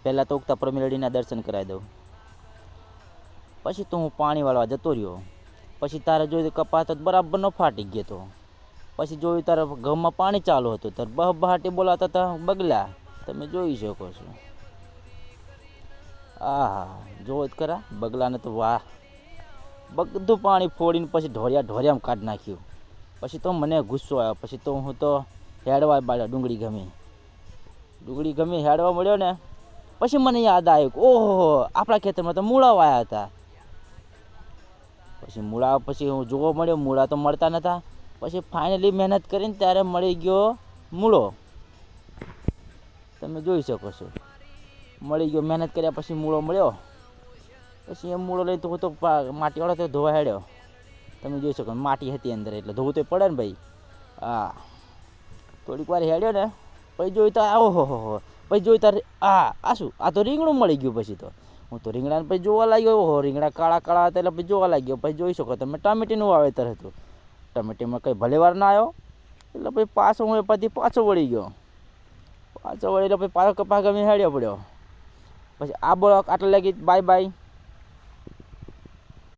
પહેલાં તો ઉગતા પ્રમેલડીના દર્શન કરાવી દઉં. પછી તો હું પાણી વાળવા જતો રહ્યો. પછી તારે જોયું કપાસ તો બરાબરનો ફાટી ગયો હતો. પછી જોયું તારે ઘઉંમાં પાણી ચાલુ હતું, તારે બહાટી બોલાતા હતા બગલા. તમે જોઈ શકો છો. આ જોવો જ ખરા બગલાને તો વાહ, બધું પાણી ફોડીને પછી ઢોરિયામાં કાઢી નાખ્યું. પછી તો મને ગુસ્સો આવ્યો. પછી તો હું તો હેડવા બાળ્યો. ડુંગળી ગમી હેડવા મળ્યો ને. પછી મને યાદ આવ્યું કે ઓહો, આપણા ખેતરમાં તો મૂળા વાયા હતા. પછી હું જોવા મળ્યો, મૂળા તો મળતા નહોતા. પછી ફાઇનલી મહેનત કરીને ત્યારે મળી ગયો મૂળો. તમે જોઈ શકો છો, મળી ગયો. મહેનત કર્યા પછી મૂળો મળ્યો. પછી એ મૂળો લઈ તો હું તો માટીવાળો તો ધોવા હેડ્યો. તમે જોઈ શકો માટી હતી અંદર, એટલે ધોવું તો પડે ને ભાઈ. હા, થોડીક વાર હેડ્યો ને પછી જોયું તો ઓહો, પછી જોયું તારે શું આ તો રીંગણું મળી ગયું. પછી તો હું તો રીંગણાને પછી જોવા લાગ્યો. ઓહો, રીંગણા કાળા કાળા હતા એટલે પછી જોવા લાગ્યો. પછી જોઈ શકો તમે ટામેટીનું વાવેતર હતું. ટમેટીમાં કંઈ ભલે વાર ના આવ્યો એટલે પછી પાછો હું પાછો વળી ગયો. પાછો વળી એટલે પછી પાછો કપા ગમી હેડ્યો પડ્યો. પછી આ બોલો આટલા લાગી બાય બાય.